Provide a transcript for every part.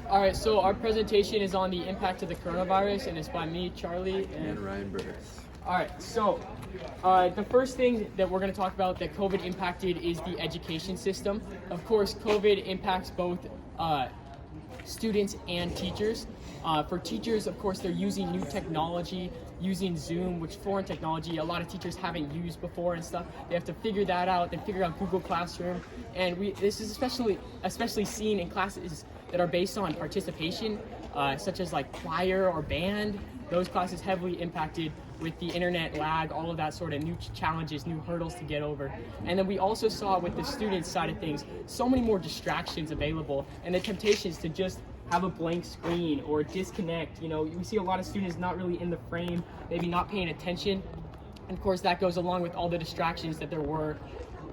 All right, so our presentation is on the impact of the coronavirus, and it's by me, Charlie, And Ryan Burris. all right, so the first thing that we're going to talk about that COVID impacted is the education system. Of course, COVID impacts both students and teachers. For teachers, of course, they're using new technology, using Zoom, which foreign technology a lot of teachers haven't used before and stuff. They have to figure that out. They figure out Google Classroom, and this is especially seen in classes that are based on participation, such as like choir or band. Those classes heavily impacted with the internet lag, all of that sort of new challenges, new hurdles to get over. And then we also saw with the students side of things, so many more distractions available, and the temptations to just have a blank screen or disconnect. You know, we see a lot of students not really in the frame, maybe not paying attention. And of course, that goes along with all the distractions that there were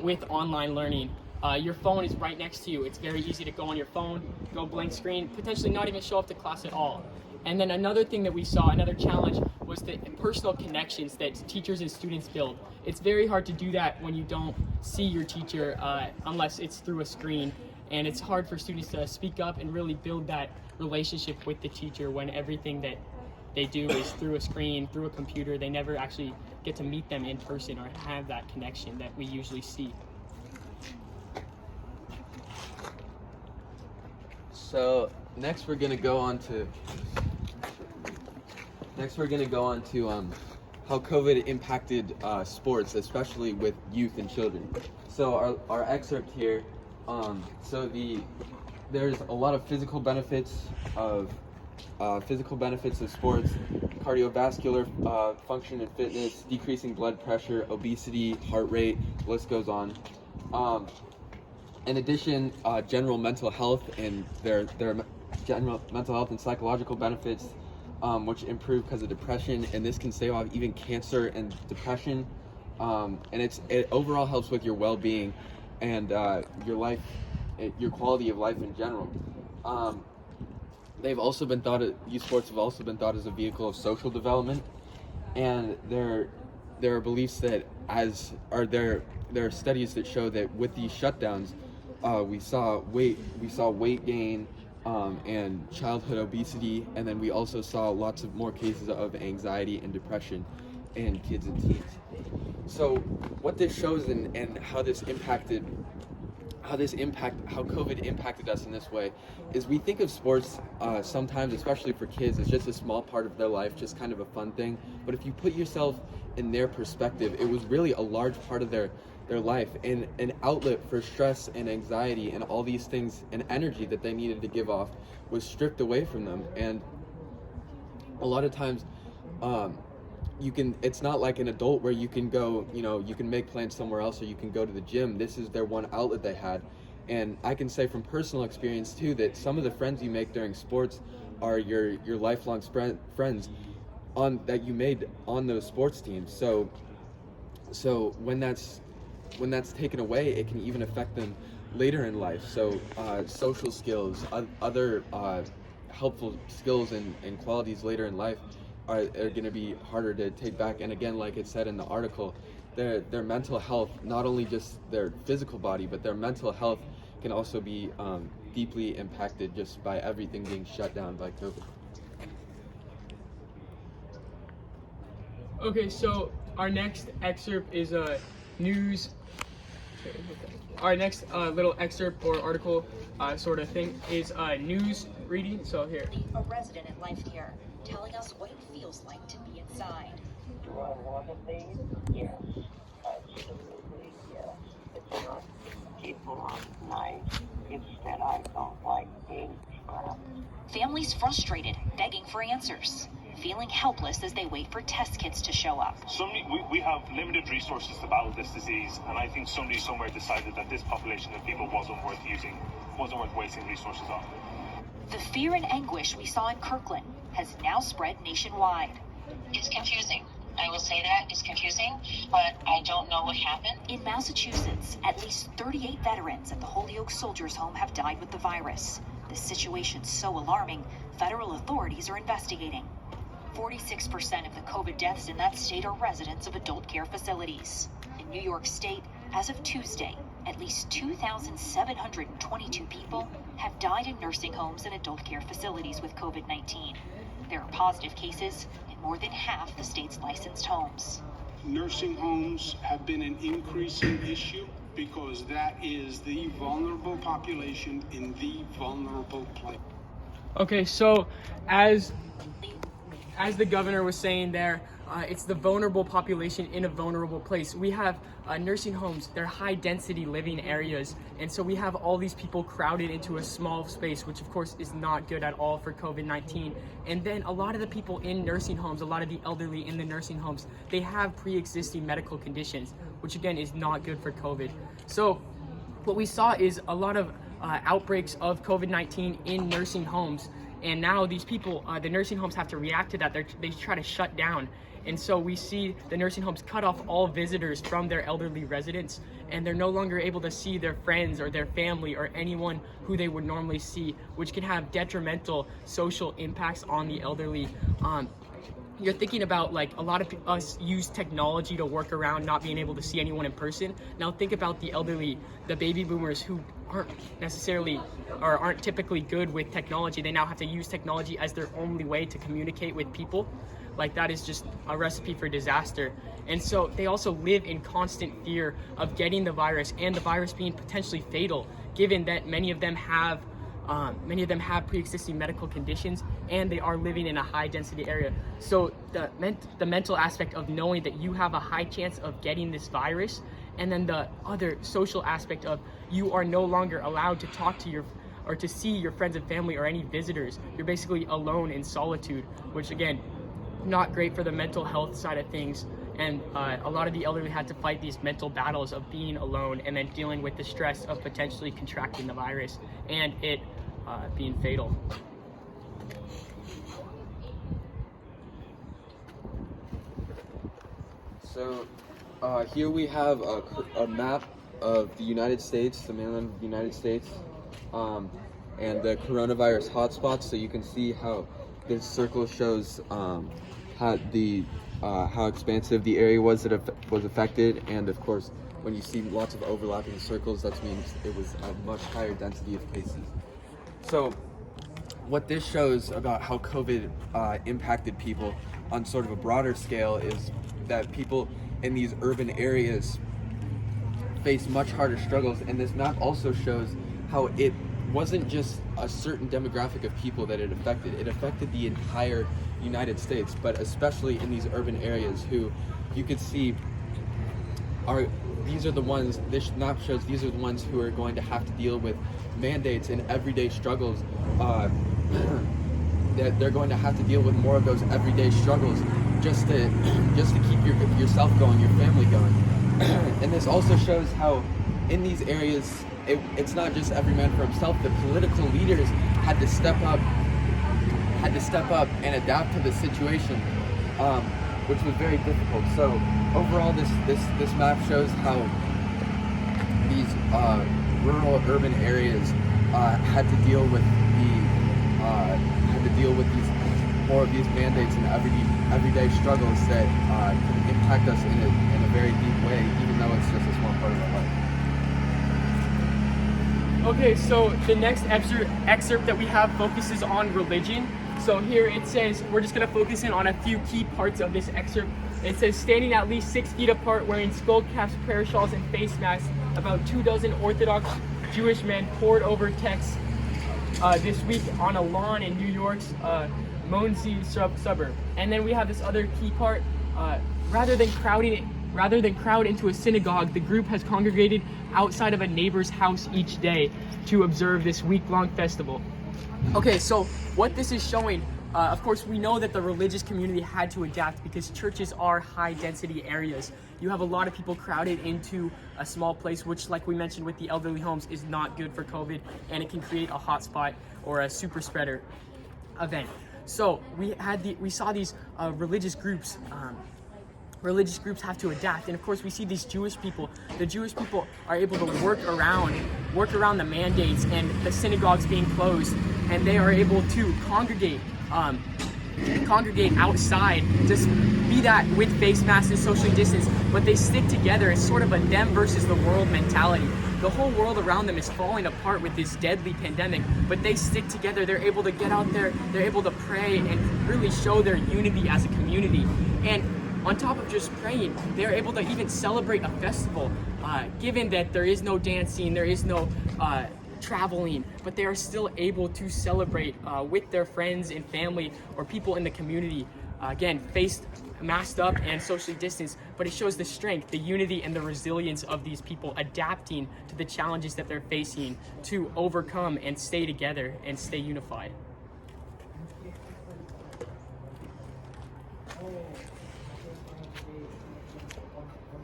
with online learning. Your phone is right next to you. It's very easy to go on your phone, go blank screen, potentially not even show up to class at all. And then another thing that we saw, another challenge, was the personal connections that teachers and students build. It's very hard to do that when you don't see your teacher unless it's through a screen. And it's hard for students to speak up and really build that relationship with the teacher when everything that they do is through a screen, through a computer. They never actually get to meet them in person or have that connection that we usually see. So next we're gonna go on to how COVID impacted sports, especially with youth and children. So our excerpt here. There's a lot of physical benefits of sports, cardiovascular function and fitness, decreasing blood pressure, obesity, heart rate, the list goes on. In addition, general mental health and their general mental health and psychological benefits, which improve because of depression, and this can stave off even cancer and depression. And it overall helps with your well-being and your quality of life in general. They've also been youth sports have also been thought as a vehicle of social development, and there are beliefs that there are studies that show that with these shutdowns, we saw weight gain and childhood obesity, and then we also saw lots of more cases of anxiety and depression in kids and teens. So what this shows and how COVID impacted us in this way is we think of sports sometimes, especially for kids, as just a small part of their life, just kind of a fun thing. But if you put yourself in their perspective, it was really a large part of their life and an outlet for stress and anxiety and all these things and energy that they needed to give off was stripped away from them. And a lot of times it's not like an adult where you can go, you can make plans somewhere else or you can go to the gym. This is their one outlet they had. And I can say from personal experience too that some of the friends you make during sports are your lifelong friends that you made on those sports teams. So when that's taken away, it can even affect them later in life. So social skills, other helpful skills and qualities later in life are going to be harder to take back. And again, like it said in the article, their mental health, not only just their physical body, but their mental health can also be deeply impacted just by everything being shut down by COVID. Okay, so our next excerpt is news. Our next little excerpt or article sort of thing is news reading. So here. A resident at Life Care telling us what it feels like to be inside. Do I want to leave? Yes. Absolutely, yes. It's not people are nice. It's that I don't like being trapped. Families frustrated, begging for answers, feeling helpless as they wait for test kits to show up. We have limited resources to battle this disease, and I think somebody somewhere decided that this population of people wasn't worth wasting resources on. The fear and anguish we saw in Kirkland has now spread nationwide. It's confusing. I will say that it's confusing, but I don't know what happened. In Massachusetts, at least 38 veterans at the Holyoke Soldiers' Home have died with the virus. The situation's so alarming, federal authorities are investigating. 46% of the COVID deaths in that state are residents of adult care facilities. In New York State, as of Tuesday, At least 2,722 people have died in nursing homes and adult care facilities with COVID-19. There are positive cases in more than half the state's licensed homes. Nursing homes have been an increasing issue because that is the vulnerable population in the vulnerable place. Okay, so as the governor was saying there, it's the vulnerable population in a vulnerable place. We have nursing homes, they're high density living areas, and so we have all these people crowded into a small space, which of course is not good at all for COVID-19. And then a lot of the people in nursing homes, a lot of the elderly in the nursing homes, they have pre-existing medical conditions, which again is not good for COVID. So what we saw is a lot of outbreaks of COVID-19 in nursing homes. And now these people, the nursing homes have to react to that. They try to shut down. And so we see the nursing homes cut off all visitors from their elderly residents, and they're no longer able to see their friends or their family or anyone who they would normally see, which can have detrimental social impacts on the elderly. You're thinking about like a lot of us use technology to work around not being able to see anyone in person. Now think about the elderly, the baby boomers who aren't necessarily or aren't typically good with technology. They now have to use technology as their only way to communicate with people. Like that is just a recipe for disaster. And so they also live in constant fear of getting the virus and the virus being potentially fatal, given that many of them have pre-existing medical conditions and they are living in a high density area. So the mental aspect of knowing that you have a high chance of getting this virus, and then the other social aspect of you are no longer allowed to talk to or to see your friends and family or any visitors. You're basically alone in solitude, which again, not great for the mental health side of things. And a lot of the elderly had to fight these mental battles of being alone and then dealing with the stress of potentially contracting the virus and it being fatal. So here we have a map of the United States, the mainland United States, and the coronavirus hotspots. So you can see how this circle shows how expansive the area was that was affected, and of course, when you see lots of overlapping circles, that means it was a much higher density of cases. So, what this shows about how COVID impacted people on sort of a broader scale is that people in these urban areas face much harder struggles, and this map also shows how it wasn't just a certain demographic of people that it affected the entire United States, but especially in these urban areas who you could see these are the ones, this map shows these are the ones who are going to have to deal with mandates and everyday struggles, that they're going to have to deal with more of those everyday struggles just to keep yourself going, your family going. And this also shows how in these areas, it's not just every man for himself. The political leaders had to step up and adapt to the situation, which was very difficult. So overall, this map shows how these rural urban areas had to deal with more of these mandates and everyday struggles that can impact us in a very deep way, even though it's just a small part of our life. Okay, so the next excerpt that we have focuses on religion. So here it says, we're just going to focus in on a few key parts of this excerpt. It says, standing at least 6 feet apart, wearing skull caps, prayer shawls, and face masks, about 24 Orthodox Jewish men poured over texts this week on a lawn in New York's Monsey suburb. And then we have this other key part. Rather than crowd into a synagogue, the group has congregated outside of a neighbor's house each day to observe this week-long festival. Okay, so what this is showing, of course, we know that the religious community had to adapt because churches are high-density areas. You have a lot of people crowded into a small place, which, like we mentioned with the elderly homes, is not good for COVID, and it can create a hotspot or a super spreader event. So we saw these religious groups. Religious groups have to adapt, and of course we see these Jewish people. The Jewish people are able to work around the mandates and the synagogues being closed, and they are able to congregate outside, just be that with face masks and socially distanced, but they stick together. It's sort of a them versus the world mentality. the whole world around them is falling apart with this deadly pandemic, but they stick together. They're able to get out there, they're able to pray and really show their unity as a community. And on top of just praying, they're able to even celebrate a festival, given that there is no dancing, there is no traveling, but they are still able to celebrate with their friends and family or people in the community. Again, masked up and socially distanced, but it shows the strength, the unity, and the resilience of these people adapting to the challenges that they're facing to overcome and stay together and stay unified.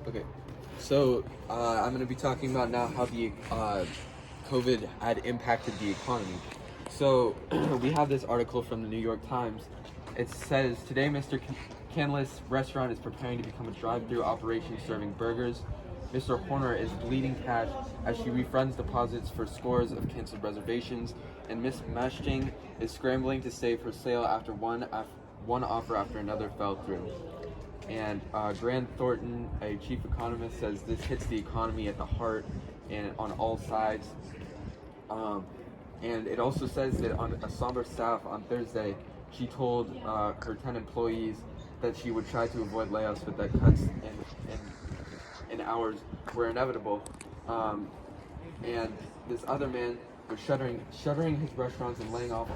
Okay, so I'm going to be talking about now how the COVID had impacted the economy. So we have this article from the New York Times. It says, today Mr. Canlis restaurant is preparing to become a drive-through operation serving burgers. Mr. Horner is bleeding cash as she refunds deposits for scores of canceled reservations, and Miss Mashing is scrambling to save her sale after one offer after another fell through. And Grant Thornton, a chief economist, says this hits the economy at the heart and on all sides. And it also says that on a somber staff on Thursday, she told her 10 employees that she would try to avoid layoffs, but that cuts in hours were inevitable. And this other man was shuttering his restaurants and laying off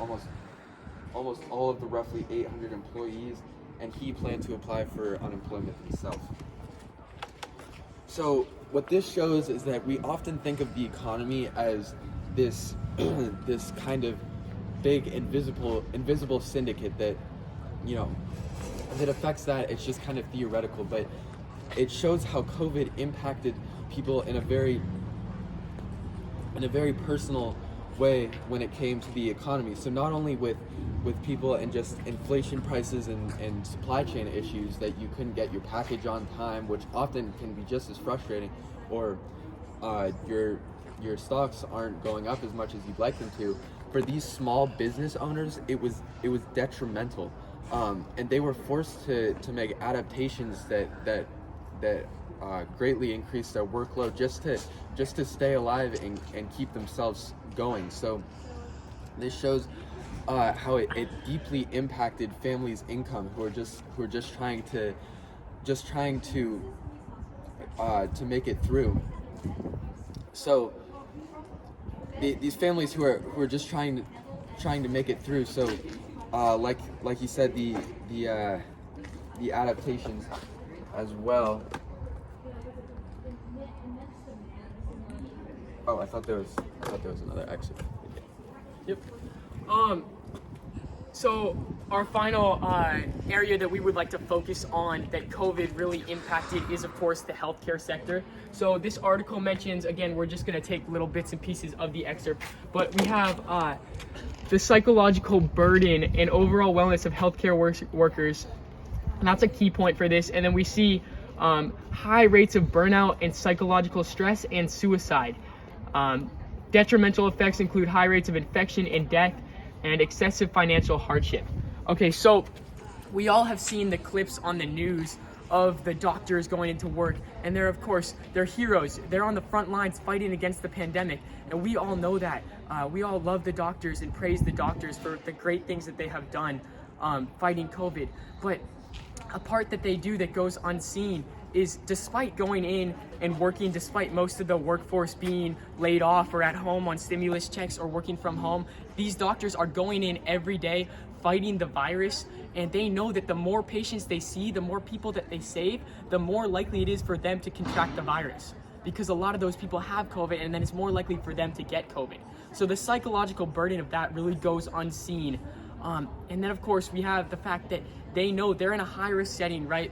almost all of the roughly 800 employees, and he planned to apply for unemployment himself. So what this shows is that we often think of the economy as this this kind of big invisible syndicate that, you know, that affects that. It's just kind of theoretical, but it shows how COVID impacted people in a very personal way when it came to the economy. So not only with people and just inflation prices and supply chain issues that you couldn't get your package on time, which often can be just as frustrating, or your stocks aren't going up as much as you'd like them to. For these small business owners, it was detrimental, and they were forced to make adaptations that greatly increased their workload just to stay alive and keep themselves going. So this shows how it deeply impacted families' income who are just trying to make it through. So these families who are just trying to make it through. So like you said, the adaptations as well. Oh, I thought there was another exit. Yep. So our final area that we would like to focus on that COVID really impacted is, of course, the healthcare sector. So this article mentions, again, we're just going to take little bits and pieces of the excerpt, but we have the psychological burden and overall wellness of healthcare workers, and that's a key point for this. And then we see high rates of burnout and psychological stress and suicide. Detrimental effects include high rates of infection and death and excessive financial hardship. Okay, so we all have seen the clips on the news of the doctors going into work, and they're heroes. They're on the front lines fighting against the pandemic, and we all know that. We all love the doctors and praise the doctors for the great things that they have done fighting COVID. But a part that they do that goes unseen is, despite going in and working, despite most of the workforce being laid off or at home on stimulus checks or working from home, these doctors are going in every day fighting the virus, and they know that the more patients they see, the more people that they save, the more likely it is for them to contract the virus, because a lot of those people have COVID, and then it's more likely for them to get COVID. So the psychological burden of that really goes unseen. And then, of course, we have the fact that they know they're in a high-risk setting, right?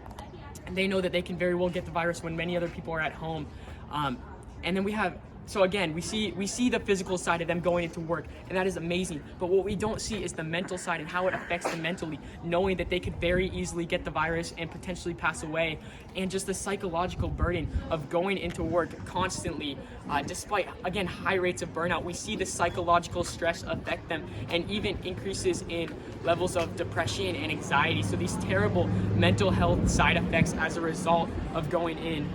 And they know that they can very well get the virus when many other people are at home. And then we have, so again, we see the physical side of them going into work, and that is amazing. But what we don't see is the mental side and how it affects them mentally, knowing that they could very easily get the virus and potentially pass away, and just the psychological burden of going into work constantly, despite, again, high rates of burnout. We see the psychological stress affect them, and even increases in levels of depression and anxiety. So these terrible mental health side effects as a result of going in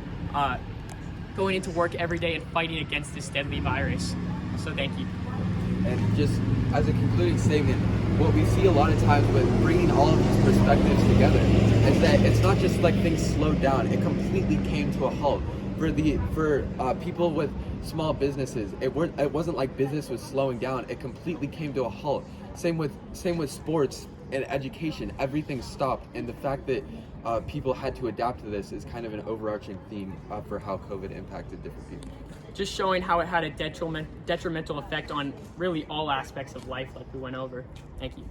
going into work every day and fighting against this deadly virus. So thank you. And just as a concluding statement, what we see a lot of times with bringing all of these perspectives together is that it's not just like things slowed down, it completely came to a halt. For people with small businesses, it wasn't like business was slowing down, it completely came to a halt. Same with sports and education, everything stopped, and the fact that people had to adapt to this is kind of an overarching theme for how COVID impacted different people. Just showing how it had a detrimental effect on really all aspects of life, like we went over. Thank you.